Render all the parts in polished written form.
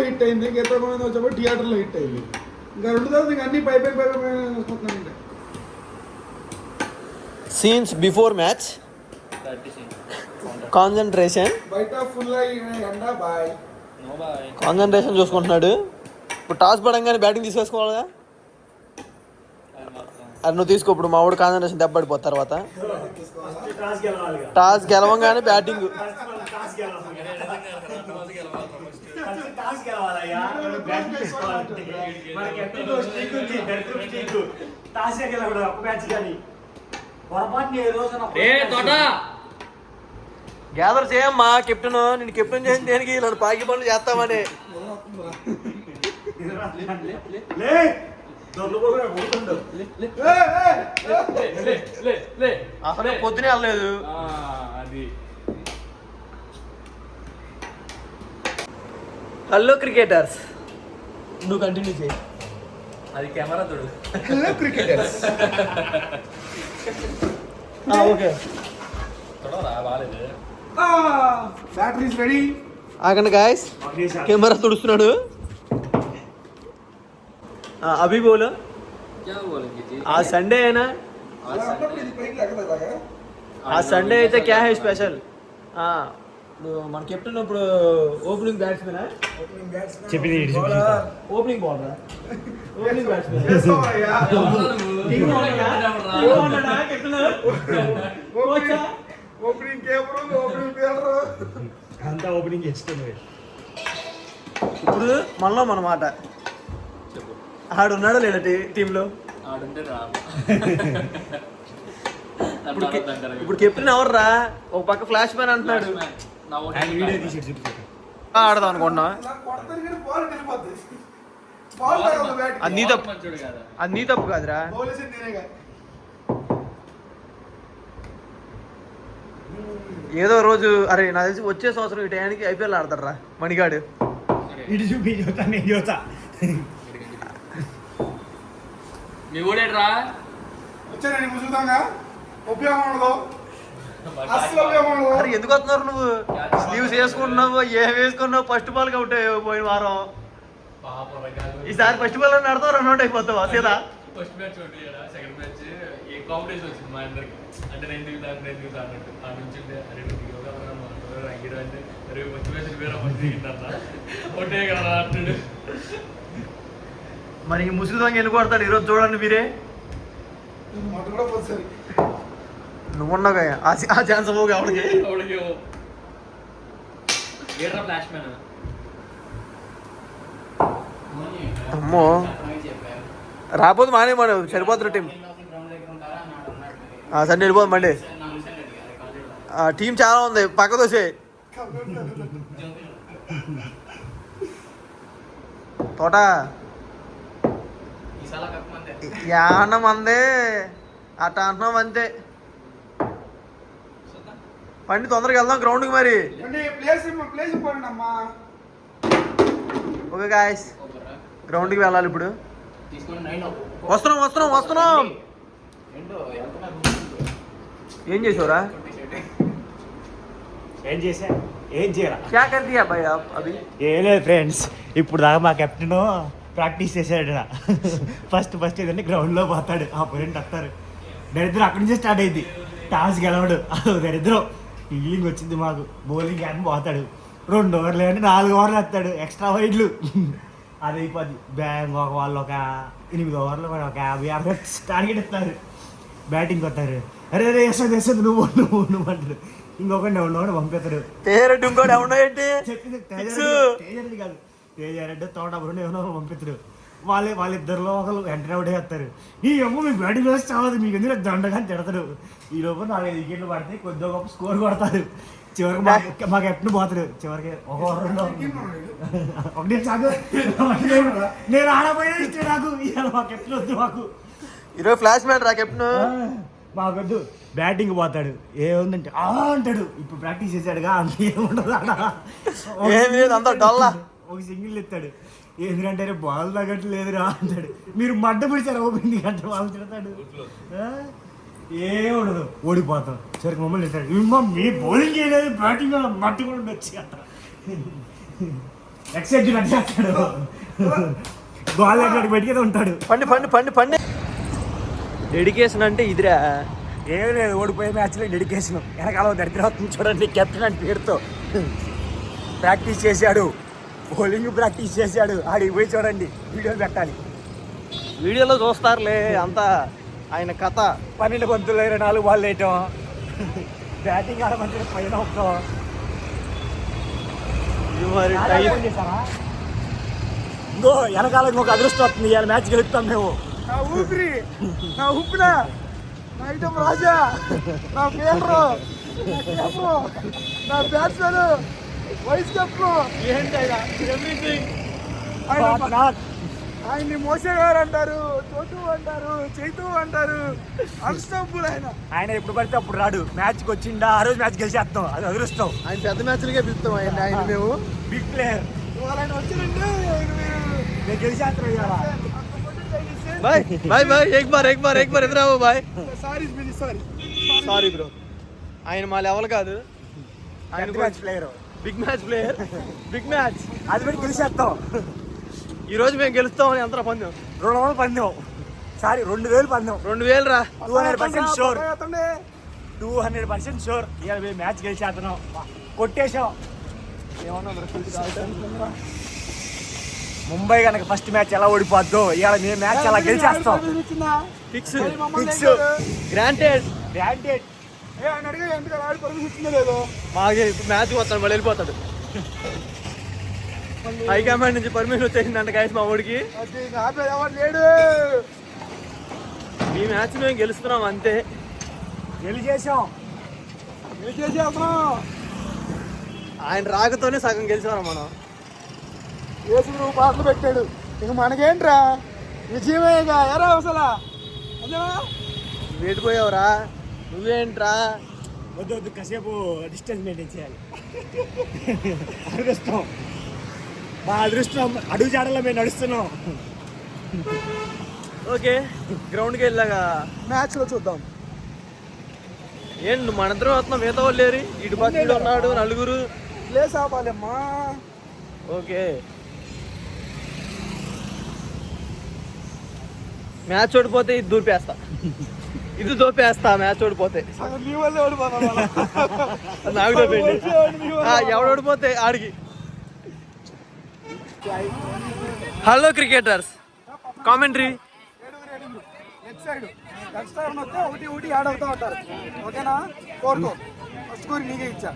Hit అయింది, గీతా గోవిందం వచ్చేప్పుడు థియేటర్లో హిట్ అయింది. ఇంకా రెండు తర్వాత ఇంకా అన్ని పై చూసుకుంటున్నాను. సీన్స్ బిఫోర్ మ్యాచ్, కాన్సన్ట్రేషన్, బయట ఫుల్ ఎండా బాయ్ కాన్సన్ట్రేషన్ చూసుకుంటున్నాడు. ఇప్పుడు టాస్ పడంగానే బ్యాటింగ్ తీసేసుకోవాలిగా. అది నువ్వు తీసుకో. ఇప్పుడు మా వాడు కాన్సన్ట్రేషన్ దెబ్బడిపోతుంది. తర్వాత టాస్ గెలవంగానే బ్యాటింగ్. గ్యాదర్ చేయమ్మా కెప్టెన్. నేను కెప్టెన్ చేసిన దేనికి నన్ను పాకి పనులు చేస్తామని. అసలు పొద్దునే వెళ్ళలేదు. హలో క్రికెటర్స్, నువ్వు కంటిన్యూ చేయి. అది కెమెరా తోడు. Hello cricketers. ఓకే, బాగాలేదు. Batteries ready. ఆగండి గాయస్, కెమెరా తుడుస్తున్నాడు. अभी बोलो क्या बोलेंगे जी? आज संडे है ना, आज संडे అయితే क्या है स्पेशल? మన కెప్టెన్ ఇప్పుడు opening batsmen, opening bowler, opening batsmen opening కేపర్, opening fielder అంతా ఓపెనింగ్ చేస్తుంది. ఇప్పుడు మనలో మన మాట. ఆడున్నాడు లేదా టీంలో? ఇప్పుడు కెప్టెన్ ఎవర్రా? ఒక పక్క ఫ్లాష్ మ్యాన్ అంటున్నాడు. ఆడదాం అనుకున్నా. అది నీ తప్పు, అది నీ తప్పు కాదురా. ఏదో రోజు అరే నాకు తెలిసి వచ్చే సంవత్సరం ఈ టైంకి ఐపీఎల్ ఆడతారా మణిగాడు. ఇటు చూపి చూస్తా, నేను చూస్తా. మీ ఊడేట్రా వచ్చానండి, చూద్దాంగా. ఉపయోగం ఉండదు, అసలు ఉపయోగం ఉండదు. అరే ఎందుకు వస్తున్నారు నువ్వు? స్లీవ్స్ వేసుకుంటున్నావు, ఏం వేసుకున్నావు? ఫస్ట్ బాల్ అవుట్ పోయిన వారం. ఈసారి ఫస్ట్ బాల్ అని ఆడతావు, రన్ అవుట్ అయిపోతావా సీదా? ఫస్ట్ మ్యాచ్ సెకండ్ మ్యాచ్ ఏ కాంపిటీషన్ వచ్చింది మా అందరికి. అంటే నేను దిగుతా అన్నట్టు ఆ నుంచి అంటే రేపు ఫస్ట్ మ్యాచ్ వేరే ఫస్ట్ దిగుతారా ఒకటే కదా అంటాడు. మరి ముసలి దొంగ ఎన్ని కొడతాడు ఈరోజు చూడండి మీరే. నువ్వున్నాగా ఆ ఛాన్స్ పోగా ఆవిడకి. అమ్మో రాకపోతే మానే సరిపోతున్న టీం. సరే వెళ్ళిపోదు మండి. టీం చాలా ఉంది, పక్క దోసే. తోట యానం అందే అట్ట అంటున్నాం అంతే. పండి తొందరగా వెళ్దాం గ్రౌండ్కి. మరి ఓకే గాయస్, గ్రౌండ్కి వెళ్ళాలి ఇప్పుడు. వస్తున్నాం. ఏం చేసావురా? ఏం చేయాలి? క్యా కర్ దియా భయ్ అభి? ఏం లేదు ఫ్రెండ్స్, ఇప్పుడు దాకా మా కెప్టెన్ ప్రాక్టీస్ చేశాడు. ఫస్ట్ ఏదంటే గ్రౌండ్లో పోతాడు, ఆపోనెంట్ వస్తారు. దరిద్రం అక్కడి నుంచే స్టార్ట్ అయింది. టాస్ గెలవడు, అదో దరిద్రం. ఫీలింగ్ వచ్చింది మాకు. బౌలింగ్ క్యాన్ పోతాడు, 2 ఓవర్లు అంటే 4 ఓవర్లు వేస్తాడు, ఎక్స్ట్రా వైడ్లు. అది అయిపోద్ది. బ్యాంగ్ ఒక వాళ్ళు ఒక 8 ఓవర్లు ఒక 50 టార్గెట్ ఇస్తారు. బ్యాటింగ్ వస్తారు. అరే వేస్తుంది నువ్వు అంటారు. ఇంకొకటి ఉన్నవాడు పంపిస్తాడు. చెప్పింది తేజారెడ్డి కాదు, తేజారెడ్డి తోటప్పుడు ఏమన్నా పంపిస్తాడు. వాళ్ళిద్దరిలో ఒకరు వెంటనే పడేస్తారు. ఈ అమ్మ మీకు బ్యాటింగ్ వేస్తే చావదు, మీకు ఎందుకు దండగా తిడతాడు. ఈ లోపు 4-5 వికెట్లు పడితే కొద్దిగా గొప్ప స్కోర్ కొడతారు. చివరికి మా కెప్టెన్ పోతాడు. చివరికి ఒక ఓవర్లో ఒకటే చాకు. నేను ఆడపోయినా ఇస్తే నాకు మా కెప్టెన్ వద్దు. మాకు ఈరోజు ఫ్లాష్ మ్యాన్ రా కెప్టెన్. మాకొద్దు. బ్యాటింగ్ పోతాడు, ఏముందంటే అంటాడు. ఇప్పుడు ప్రాక్టీస్ చేశాడుగా, అంత ఏముండదు. ఒక సింగిల్ ఎత్తాడు. ఎందుకంటే బాల్ తగ్గట్లేదురా అంటాడు. మీరు మడ్డ పిడిచారు ఓపెనింగ్ అంటే వాళ్ళు తిడతాడు. ఏముండదు, ఓడిపోతాం. సరికి మమ్మల్ని ఇస్తాడు. మీ బౌలింగ్ చేయలేదు, బ్యాటింగ్ మట్టి కూడా ఉండొచ్చు అంట. ఎక్సైజ్ చేస్తాడు గోల్ దగ్గర బయటికి ఉంటాడు. పండి డెడికేషన్ అంటే ఇదిరా. ఏం లేదు, ఓడిపోయే మ్యాచ్లో డెడికేషన్. వెనకాల దరిద్రం చూడండి, కెప్టెన్ అని పేరుతో ప్రాక్టీస్ చేశాడు, బౌలింగ్ ప్రాక్టీస్ చేశాడు. ఆడికి పోయి చూడండి, వీడియోలు పెట్టాలి. వీడియోలో చూస్తారులే అంతా ఆయన కథ. 12 బంతులు 24 బాల్ వేయటం, బ్యాటింగ్ ఆడమంటే పైన ఒక్కం. ఇది మరి ఇంకో వెనకాల ఇంకొక అదృష్టం వస్తుంది. ఇవాళ మ్యాచ్ గెలుస్తాం మేము. నా ఊపిరి, నా ఉప్పిన, నా ఐటమ్ రాజా, నా పేరు, నా బ్యాట్స్మెన్, వైస్ కెప్టెన్, ఆయన్ని మోసే గారు అంటారు, చోటు అంటారు, చైతు అంటారు, అన్స్టాపుల్ ఆయన ఎప్పుడు పడితే అప్పుడు రాడు. మ్యాచ్కి వచ్చిండా ఆ రోజు మ్యాచ్ గెలిచేస్తాం, అది అదృష్టం. ఆయన పెద్ద మ్యాచ్లకే పిలుస్తాం ఆయన మేము. Big player. ఇవాళ ఆయన వచ్చిందంటే నేను గెలిచేస్తాను ఇవాళ. బాయ్ एक बार इधर आओ బాయ్. సారీ బ్రో, ఆయన మా లెవెల్ కాదు. ఆయన match player, big match player, big match. అది కూడా గెలిచేస్తాం. ఈ రోజు మేము గెలుస్తామని ఎంత పందెం? 200 పందెం, సారీ 2000 పందెం. 2000 రా. 200% షూర్, 200% షూర్. ఇవాళ మేము మ్యాచ్ గెలిచేస్తున్నాం, కొట్టేశాం. ముంబై కనుక ఫస్ట్ మ్యాచ్ ఎలా ఓడిపోద్దో ఇవాళ మేము మ్యాచ్ అలా గెలిచేస్తాం. Fix fix, granted. అడిగా ఎందుకు ఆడి పర్మిషన్ ఇచ్చిందో లేదో. మాకు మ్యాచ్ వస్తాడు, మళ్ళీ వెళ్ళిపోతాడు. హైకమాండ్ నుంచి పర్మిషన్ వచ్చేసిందంట గైస్ మా ఊడికి. ఎవరు లేడు, ఈ మ్యాచ్ మేము గెలుస్తున్నాం అంతే. గెలిచేసాం. ఆయన రాకతోనే సగం గెలిచాం మనం. ఏసు నువ్వు పాటలు పెట్టాడు, ఇక మనకేంట్రా విజయమేగా. ఎరా అసలు వేడిపోయావురా నువ్వేంట్రా. వద్దు కాసేపు డిస్టెన్స్ మెయింటైన్ చేయాలి. అదృష్టం, మా అదృష్టం అడుగు జాడలో మేము నడుస్తున్నాం. ఓకే, గ్రౌండ్కి వెళ్ళాగా మ్యాచ్లో చూద్దాం. ఏంటి మనందరం వస్తున్నాం, మిగతా వాళ్ళు లేరు. ఇటు పక్కన ఉన్నాడు నలుగురు. ప్లేస్ ఆపాలమ్మా. ఓకే, మ్యాచ్ ఓడిపోతే ఇది దూపేస్తా, ఇది దోపేస్తా. మ్యాచ్ ఓడిపోతే మీ వల్లే ఓడిపోతాం. నాకు దోపేయండి. ఎవడు ఓడిపోతే ఆడికి. Hello cricketers, commentary. Next side next time వస్తే ఒకటి యాడ్ అవుతా ఉంటారు. ఓకేనా? కోరుకో, ఫస్ట్ కోరి నీకే ఇచ్చా.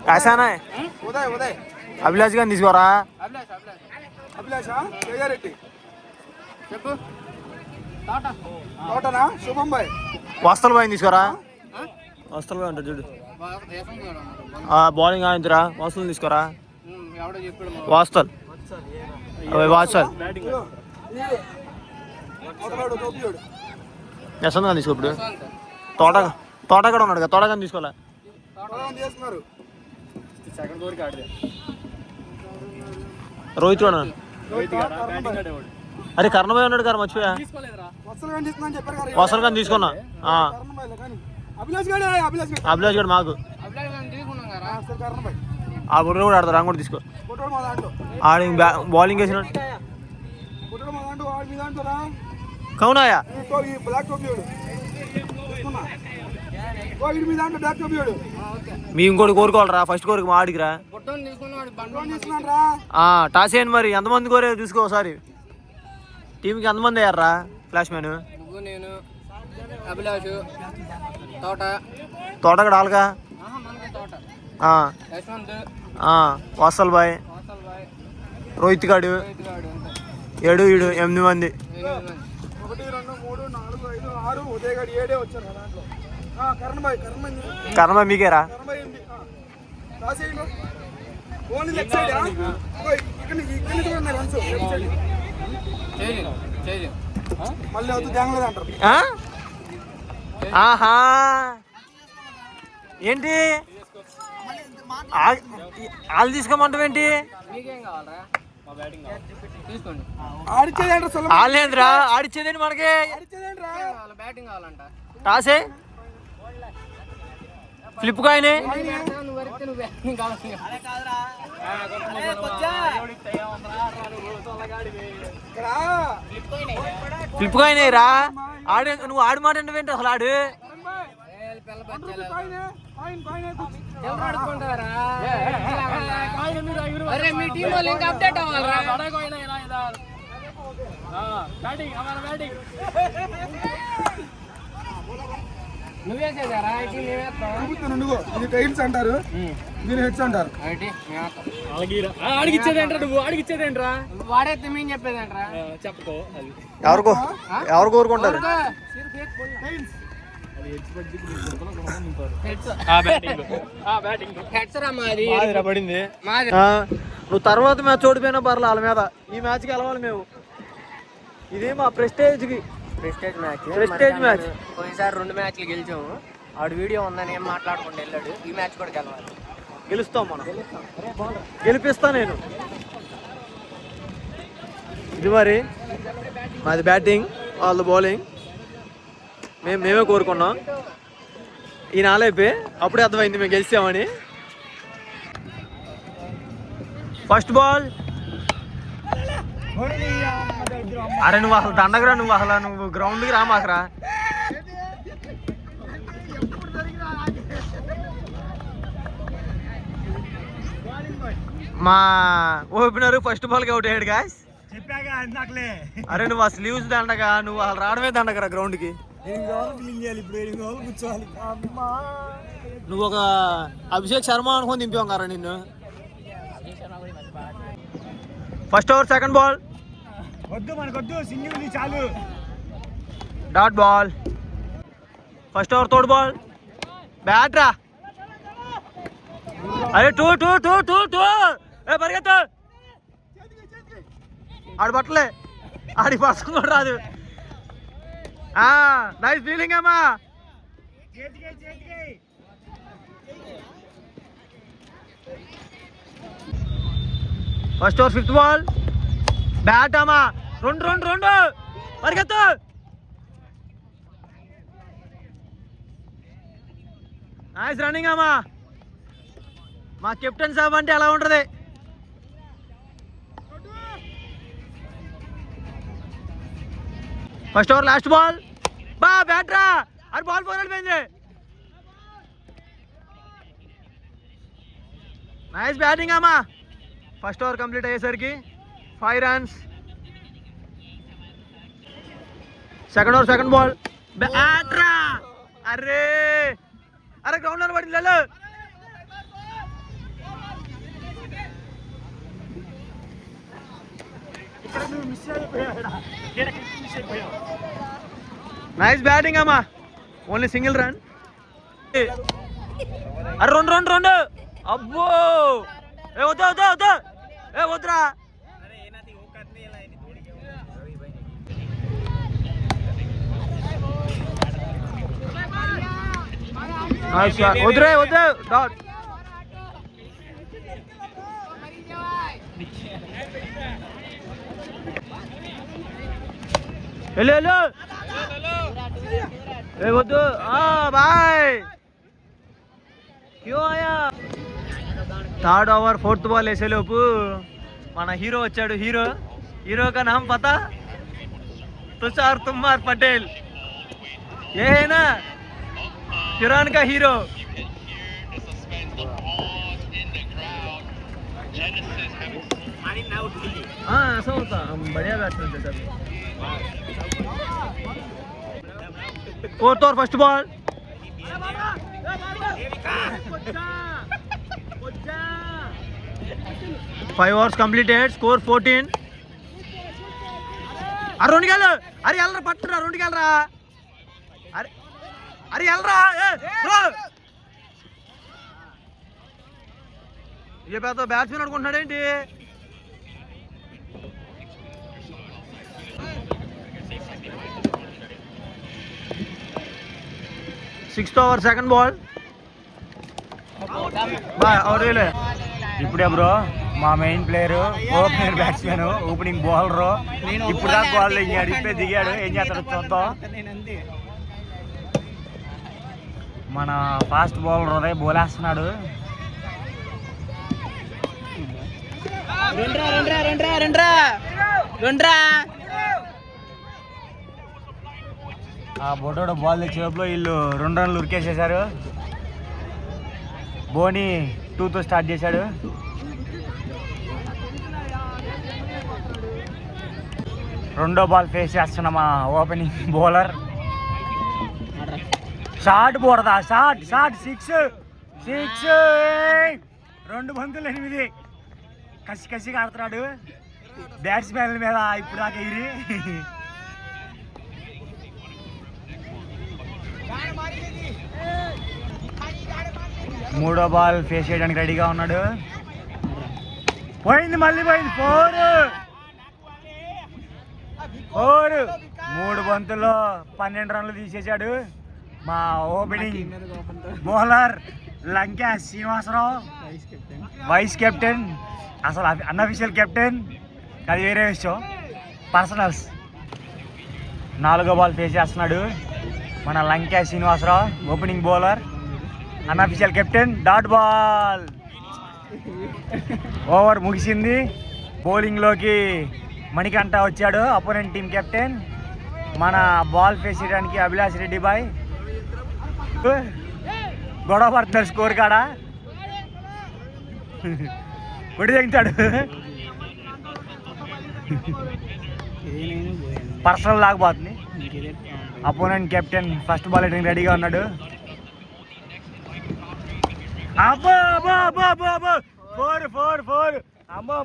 కాసానా ఉదయ్ అభిలాష్ గారిని తీసుకోరా. అభిలాష జయారెడ్డి చెప్పు. తోటనా శుభం బాయ్. వస్తల్ బాయ్ తీసుకోరా. వస్తల్ బాయ్ ఉంటాడు చూడు. బౌలింగ్ ఆయిందిరా. వస్తలు తీసుకోరా. వాస్తల్ వాత్సల్ యశ్వంత్ గారిని తీసుకో. ఇప్పుడు తోట కూడా ఉన్నాడు కదా, తోట కానీ తీసుకోలే. రోహిత్ కూడా. అరే కర్ణబాయ్ ఉన్నాడు కదా, మర్చిపోయా. వసల్ కానీ తీసుకున్నా. అభిలాష్ గడు మాకు ఆ బుర్ర కూడా ఆడతారు. రంగు కూడా తీసుకో. ఆడి బౌలింగ్ వేసిన కౌనాయా మీ ఇంకోటి కోరుకోవాలరా. ఫస్ట్ కోరిక మా ఆడికి రా. టాస్ చేయండి మరి. ఎంతమంది కోరే చూసుకో ఒకసారి. టీంకి ఎంతమంది అయ్యారా ఫ్లాష్ మ్యాన్? తోట కూడా ఆల్గా. వాసల్ బాయ్, రోహిత్ గాడు 7 8 మంది. 1 2 3 4 5 6 ఉదయ్ గారు 7 వచ్చారు దాంట్లో. కర్మ మీకేరా. Only left side. మళ్ళీ అవుతుంది జాంగ్లేదు అంటారు. ఆహా ఏంటి వాళ్ళు తీసుకోమంటావేంటి? ఆడేంద్రా ఆడిచ్చేదేంటి మనకి? టాసే ఫ్లిప్ కాయినే ఫ్లిప్ కాయినే రా ఆడు నువ్వు ఆడు మాట ఏంటి అసలు ఆడు మీ టీం వాళ్ళు ఇంకా అప్డేట్ అవ్వాలరా నువ్వేసేదారా ఇది టైల్స్ అంటారు, దీని హెడ్స్ అంటారు. ఆడిగిచ్చేదేంట్రా నువ్వు ఆడిగిచ్చేదేంట్రా వాడైతే మేము చెప్పేదేంట్రా చెప్పుకో అది ఎవరు కోరుకుంటారు హెడ్స్ రా మాది పడింది మాది నువ్వు తర్వాత మ్యాచ్ ఓడిపోయినా పర్లే వాళ్ళ మీద, ఈ మ్యాచ్కి గెలవాలి మేము. ఇది మా ప్రెస్టేజ్కి ప్రెస్టేజ్ మ్యాచ్ పోయినసారి 2 మ్యాచ్లు గెలిచాము. ఆడు వీడియో ఉందని ఏం మాట్లాడుకుంటూ వెళ్ళాడు. ఈ మ్యాచ్ కూడా గెలవాలి, గెలుస్తాం మనం, గెలిపిస్తా నేను. ఇది మరి మాది బ్యాటింగ్, వాళ్ళు బౌలింగ్, మేమే కోరుకున్నాం. ఈ నాలైపోయి అప్పుడే అర్థమైంది మేము గెలిచామని. First ball. అరే నువ్వు అసలు దండగరా, నువ్వు గ్రౌండ్కి రా మాకరా. మా ఓపెనర్ ఫస్ట్ బాల్కి అవుట్ అయ్యాడు గాయస్. అరే నువ్వు ఆ స్లీవ్స్ దండగా, నువ్వు అసలు రావడమే దండగరా గ్రౌండ్కి. నువ్వు ఒక అభిషేక్ శర్మ అనుకొని దింపాం కదా నిన్ను. First over second ball. Dot ball. First over third ball. Bat రా. అరే టూ పరిగెత్తు. ఆడు పట్టలే, ఆడి పర్సన్ కూడా రాదు. నైస్ ఫీలింగ్ అమ్మా. First over fifth ball. Bat అమ్మా. రెండు పరిగెత్తు. నైస్ రన్నింగ్ అమ్మా. మా కెప్టెన్ సాబ్ అంటే ఎలా ఉంటుంది. First over last ball. Bat రా. అది బాల్ 4 వెళ్ళిపోయింది. నైస్ బ్యాటింగ్ అమ్మా. ఫస్ట్ ఓవర్ కంప్లీట్ అయ్యేసరికి 5 runs. Second over second ball. Bat రా. అరే గ్రౌండ్ లో పడింది. నైస్ బ్యాటింగ్ అమ్మా. Only single run. అరే రెండు అబ్బో. వద్దా వద్దురా. వద్దు డాట్. వెళ్ళు. వద్దు బాయ్. క్యూ ఆయా. థర్డ్ ఓవర్ ఫోర్త్ బాల్ వేసేలోపు మన హీరో వచ్చాడు. హీరో కా నామ్ పతా? తుషార్ తుమ్మార్ పటేల్. ఏ నా కిరాన్ కా హీరో. ऐसा होता हम बढ़िया बैट्समैन थे sir. Fourth over first ball. 5 overs completed. Score 14. అరే 2 గెలు. అరే ఎల్లరా పట్టురా 2 గెలరా. అరే ఎల్లరా. ఏ పెద్ద బ్యాట్స్మెన్ అనుకుంటున్నాడు ఏంటి. Sixth over second ball. అవురేలే. ఇప్పుడే బ్రో మా main player opener batsmen opening bowler ఇప్పుడు దాకా బాల్ దిగాడు. ఇప్పుడే దిగాడు. ఏం చేస్తాడు చూద్దాం. మన ఫాస్ట్ బౌలర్ ఉదయ్ బోలేస్తున్నాడు. ఆ బొడ్డోడు బాల్ తెచ్చేలోపు వీళ్ళు 2 రన్లు ఉరికేసేశారు. బోని 2తో స్టార్ట్ చేశాడు. రెండో బాల్ ఫేస్ చేస్తున్న మా ఓపెనింగ్ బౌలర్. షార్ట్ పోడదా, షార్ట్ 6 2 బంతులు 8. కసిగా ఆడుతున్నాడు బ్యాట్స్మెన్ మీద ఇప్పుడు దాకా ఎగిరి. మూడో బాల్ ఫేస్ చేయడానికి రెడీగా ఉన్నాడు. పోయింది, మళ్ళీ పోయింది. 4 3 బంతుల్లో 12 రన్లు తీసేశాడు మా opening bowler Lanka Srinivasarao, vice captain. అసలు అన్అఫీషియల్ కెప్టెన్, అది వేరే విషయం, పర్సనల్స్. 4వ బాల్ ఫేస్ చేస్తున్నాడు మన Lanka Srinivasarao, opening bowler, unofficial captain. Dot ball. Over ముగిసింది. బౌలింగ్లోకి మణికంఠ వచ్చాడు, అపోనెంట్ టీం కెప్టెన్. మన బాల్ ఫేస్ చేయడానికి అభిలాష్ రెడ్డి బాయ్ గొడవ పడుతున్నారు స్కోర్ కాడ. ఒడి తెగుతాడు, పర్సనల్ లాగబోతుంది. అపోనెంట్ కెప్టెన్ ఫస్ట్ బాల్ వేయడానికి రెడీగా ఉన్నాడు. అమ్మో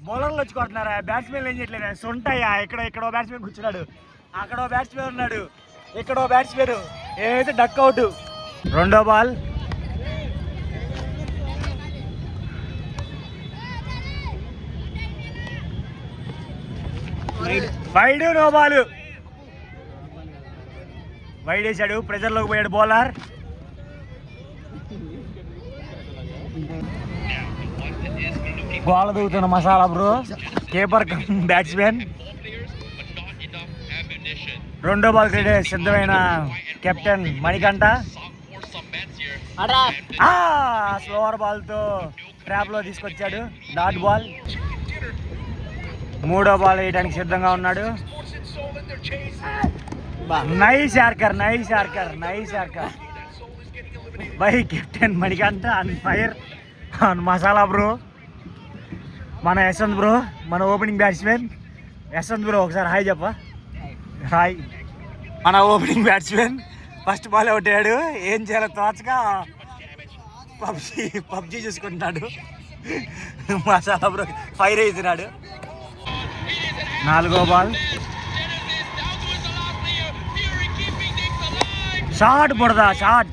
బౌలర్లు వచ్చి కొడుతున్నారా, బ్యాట్స్మెన్ ఏం చేయట్లేదు. సొంటయ్యా, ఇక్కడో బ్యాట్స్మెన్ కూర్చున్నాడు, అక్కడో బ్యాట్స్మెన్ ఉన్నాడు, ఇక్కడో బ్యాట్స్మెన్. ఏదైతే డక్ అవుట్. రెండో ball wide, no ball. Wide వేసాడు, ప్రెజర్లోకి పోయాడు బౌలర్. గోళ దూకుతున్న మసాలా బ్రో, కీపర్ బ్యాట్స్మెన్. రెండో బాల్ సిద్ధమైన కెప్టెన్ మణికంఠ. స్లోవర్ బాల్తో ట్రాప్లో తీసుకొచ్చాడు, డాట్ బాల్. మూడో బాల్ వేయడానికి సిద్ధంగా ఉన్నాడు. Nice yorker by captain Manikanta. On fire on masala bro. మన యశ్వంత్ బ్రో, మన ఓపెనింగ్ బ్యాట్స్మెన్ యశ్వంత్ బ్రో, ఒకసారి హాయ్ చెప్ప. హాయ్. మన opening batsmen first ball out అయ్యాడు. ఏం చేయాలో తోచక పబ్జీ చూసుకుంటున్నాడు. మసాలా బ్రో ఫైర్ అవుతున్నాడు. 4వ బాల్ షార్ట్ పడదా, షార్ట్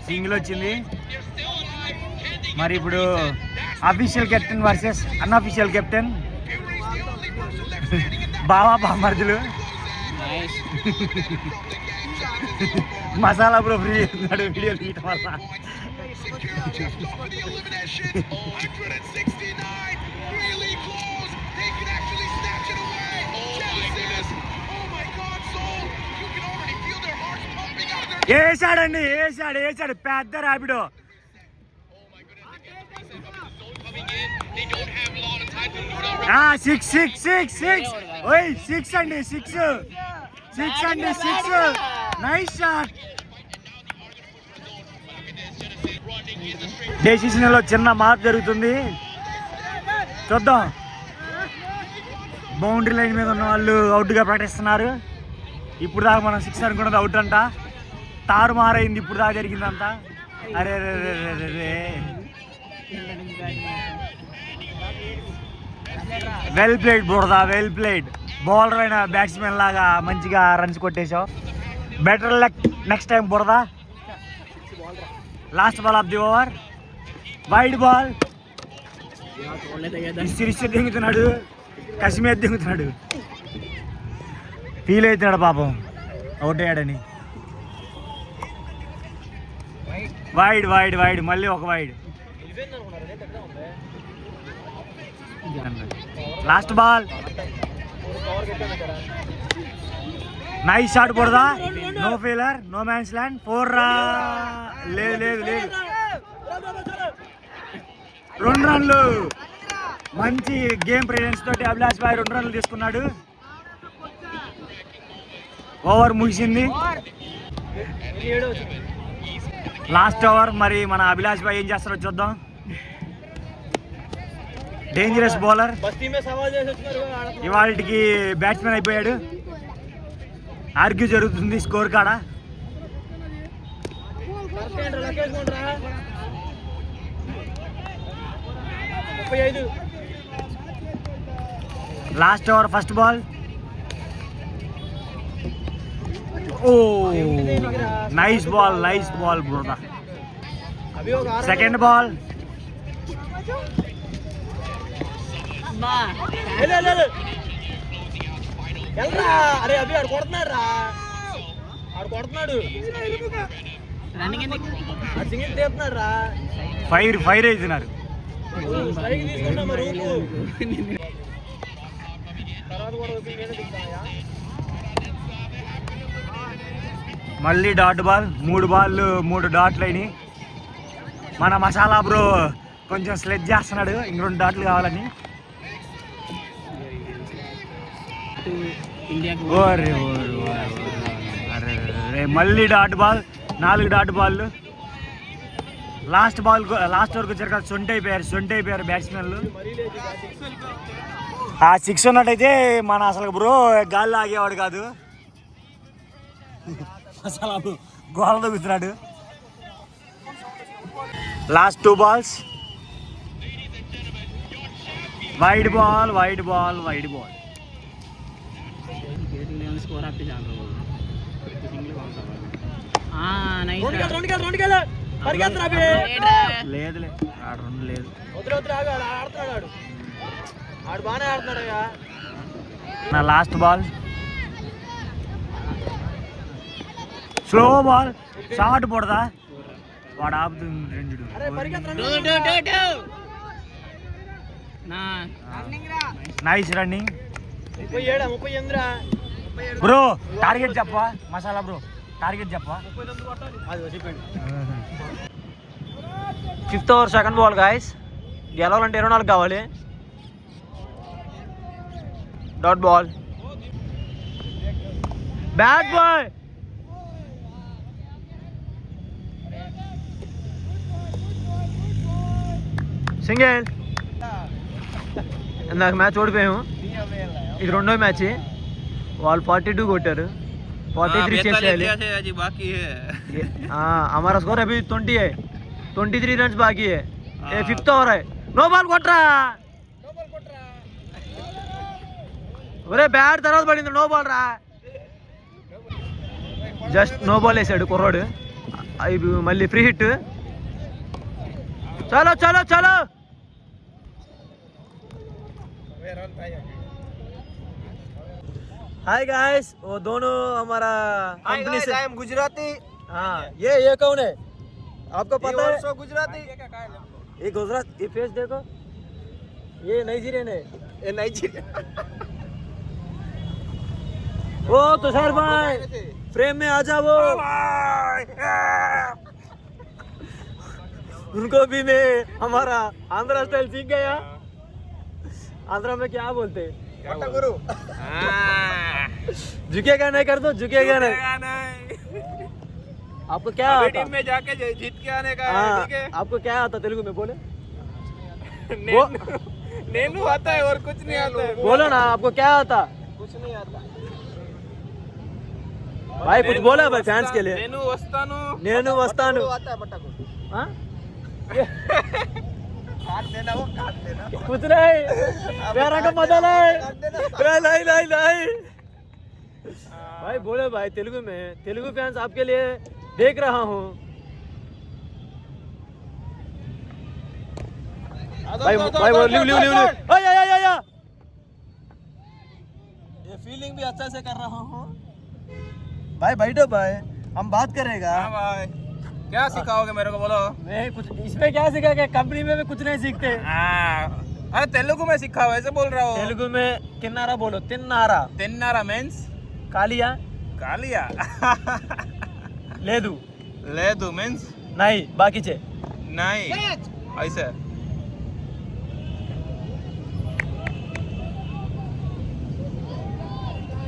సింగిల్ వచ్చింది. మరి ఇప్పుడు official captain versus unofficial captain. బామర్దులు. మసాలా బ్రో ఫ్రీ అవుతున్నాడు వీడియోలు తీయటం వల్ల. వేసాడు పెద్ద ర్యాపిడో. 6 అండి, 6 నైస్ షాట్. డెసిషన్లో చిన్న మార్పు జరుగుతుంది, చూద్దాం. బౌండరీ లైన్ మీద ఉన్న వాళ్ళు అవుట్గా ప్రకటిస్తున్నారు. ఇప్పుడు దాకా మనం 6 అనుకున్నది అవుట్ అంట. తారుమారైంది ఇప్పుడు దాకా జరిగిందంతా. అరే వెల్ ప్లేడ్ బుడదా, వెల్ ప్లేడ్. బౌలర్ అయిన బ్యాట్స్మెన్ లాగా మంచిగా రన్స్ కొట్టేశావు. బెటర్ లక్ నెక్స్ట్ టైం బుడదా. Last ball of the over, wide ball. సిరిసి దిగుతున్నాడు, కశ్మీర్ దిగుతున్నాడు. ఫీల్ అవుతున్నాడు పాపం అవుట్ అయ్యాడని. వైడ్ మళ్ళీ ఒక wide. Last ball nice shot పడదా, no failure, no man's land, 4 రా. లేదు లేదు లేదు, 2 రన్లు. మంచి గేమ్ ప్రెజెన్స్ తోటి అభిలాష్ భాయ్ 2 రన్లు తీసుకున్నాడు. ఓవర్ ముగిసింది, లాస్ట్ ఓవర్. మరి మన అభిలాష్ భాయ్ ఏం చేస్తారో చూద్దాం. డేంజరస్ బౌలర్, ఇవాళకి బ్యాట్స్మెన్ అయిపోయాడు. ఆర్గ్యూ జరుగుతుంది స్కోర్ కాడ. Last over first ball. Oh nice ball బ్రోదా. Second ball. అరే అభి ఆడు కొడుతున్నాడు రా, ఆడు కొడుతున్నాడు, సింగిల్ తీస్తున్నాడు రా. ఫైర్ అవుతున్నారు. తీసుకున్నా మరి తర్వాత కూడా మళ్ళీ డాట్ బాల్. 3 బాళ్ళు 3 డాట్లు అయినాయి. మన మసాలా బ్రో కొంచెం స్లెడ్జ్ చేస్తున్నాడు, ఇంక 2 డాట్లు కావాలని. ఓరే అరే మళ్ళీ dot ball, 4 dot ball. Last వరకు వచ్చారు కదా, సొంట అయిపోయారు బ్యాట్స్మెన్లు. ఆ 6 ఉన్నట్టయితే మన అసలు బ్రో గాల్లో ఆగేవాడు కాదు. అసలు గోల దొక్కుతున్నాడు. Last 2 balls. Wide ball. లేదులే, ఆడ 2 లేదు. ఆడు బాగానే ఆడుతున్నాడు. నా last ball. Slow ball, short పడదా, వాడు ఆపుతుంది 2. Nice running bro. టార్గెట్ చెప్పా మసాలా బ్రో, టార్గెట్ చెప్పా. 5th over second ball guys. గెలవాలంటే 24 కావాలి. Dot ball, bat boy. Single. ఇందాక మ్యాచ్ ఓడిపోయాము, ఇది 2వ మ్యాచ్. వాళ్ళు 42 కొట్టారు, 43 చేసేయాలి. हमारा स्कोर अभी 20 है, 23 रन बाकी है. ये 5th ओवर है. नो बॉल కొట్రా. ఒరే బ్యాట్ తర్వాత పడింది, నో బాల్ రా. జస్ట్ నో బాల్ వేసాడు కుర్రాడు. మళ్ళీ ఫ్రీ హిట్. చలో చలో చలో. हाय गाइस, वो दोनों हमारा कंपनी से. I am Gujarati. हाँ, ये कौन है आपको पता है? गुजराती. ये गुजरात, ये फेस देखो, ये नाइजीरियन है. ये नाइजीरियन. ओ तुषार भाई फ्रेम में आ जाओ. उनको भी मैं हमारा आंध्रा स्टाइल सीख गया. आंध्रा में क्या बोलते हैं? गुरु. झुकेगा नहीं कर दो, झुकेगा नहीं. आपको क्या आता? टीम में जाके जीत के आने का. ठीक है. आपको क्या आता तेलुगु में बोले? नेनू आता है और कुछ नहीं आता है. बोलो ना, आपको क्या आता? कुछ नहीं आता भाई. कुछ बोला भाई फैंस के लिए. नेनू वस्तानु आता है. बट्टा को हाँ काट देना, वो काट देना. कुछ नहीं, प्यारा का मजा नहीं. भाई बोले भाई तेलुगु में. तेलुगु फैंस आपके लिए देख रहा हूँ भाई. लिव ये फीलिंग भी अच्छा से कर रहा हूँ भाई. बैठो भाई, हम बात करेगा. भाई क्या सिखाओगे मेरे को, बोलो. मैं कुछ इसमें क्या सिखाएगा, कंपनी में भी कुछ नहीं सीखते. अरे तेलुगु में सिखा, वैसे बोल रहा हूँ. तेलुगु में किन्नारा बोलो. तिन्नारा मीन्स कालिया. కాలియా లేదు లేదు मीन्स नहीं बाकीचे नहीं ऐसे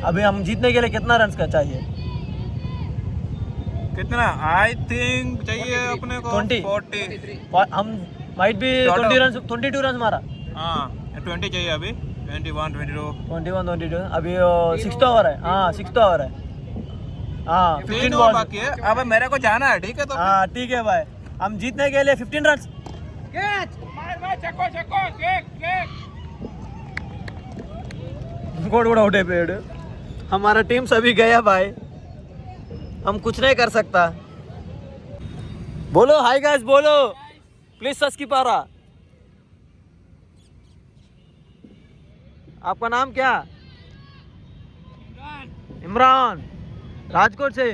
अभी हम जीतने के लिए कितना रन का चाहिए कितना आई थिंक चाहिए अपने को 20 40 हम माइट भी Total. 22 रन मारा हाँ 20 चाहिए अभी 21 22 22 अभी 6th ओवर है हाँ 6th ओवर है हाँ 15 3 बॉल बाकी है अब मेरे को जाना है ठीक है तो हाँ ठीक है भाई हम जीतने के लिए 15 रन गोड़ गोड़ उठे पेड़ हमारा टीम सभी गया भाई हम कुछ नहीं कर सकता बोलो हाय गाइस बोलो प्लीज सब्सक्राइब आपका नाम क्या इमरान राजकोट से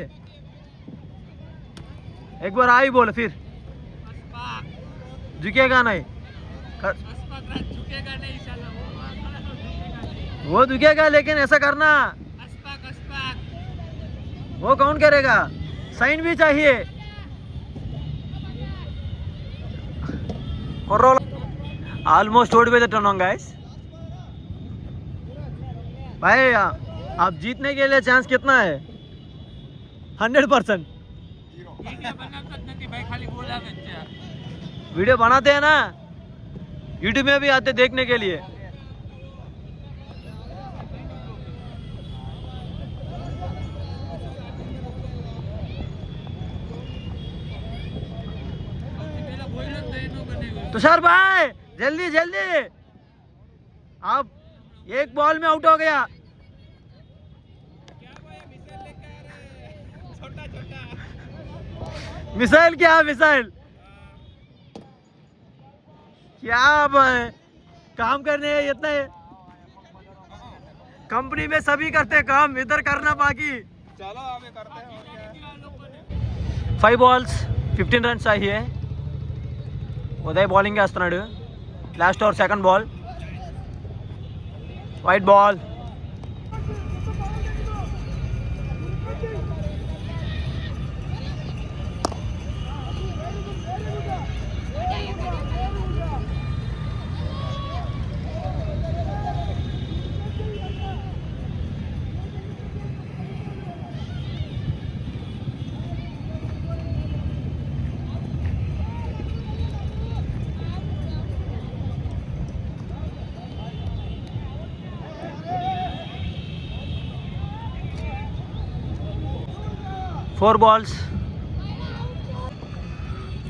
एक बार आई बोलो फिर झुकेगा नहीं वो झुकेगा लेकिन ऐसा करना वो कौन करेगा साइन भी चाहिए ऑलमोस्ट वोट पे टर्न ऑन गाइस भाई आप जीतने के लिए चांस कितना है 100%। वीडियो बनाते हैं ना यूट्यूब में भी आते देखने के लिए तुषार भाई जल्दी जल्दी आप एक बॉल में आउट हो गया मिसाइल क्या मिसाइल क्या भाई काम करने हैं इतना कंपनी में सभी करते हैं काम इधर करना बाकी चलो अभी करते हैं 5 balls 15 runs चाहिए ఉదయ్ బౌలింగ్ వేస్తున్నాడు last over second ball white ball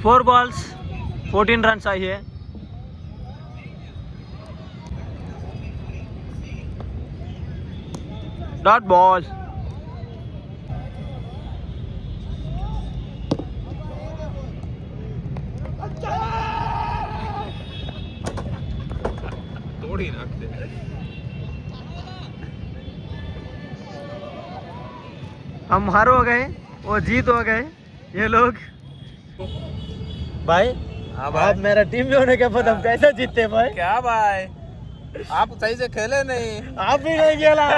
four balls 14 run चाहिए डॉट बॉल थोड़ी नाकते हम हार हो गए वो जीत हो गए ये लोग भाई हाँ आप मेरा टीम में होने के बाद हम कैसे जीतते भाई क्या भाई आप सही से खेले नहीं आप भी नहीं खेला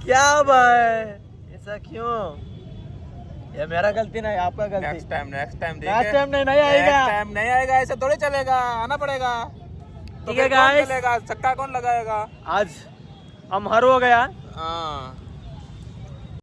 क्या भाई ऐसा क्यों ये मेरा गलती नहीं आपका गलती नेक्स्ट टाइम नेक्स्ट टाइम नहीं आएगा नेक्स्ट टाइम नहीं आएगा ऐसे थोड़ी चलेगा आना पड़ेगा तो ठीक है फिर कौन guys। खेलेगा छक्का कौन लगाएगा आज हम हार हो गया हाँ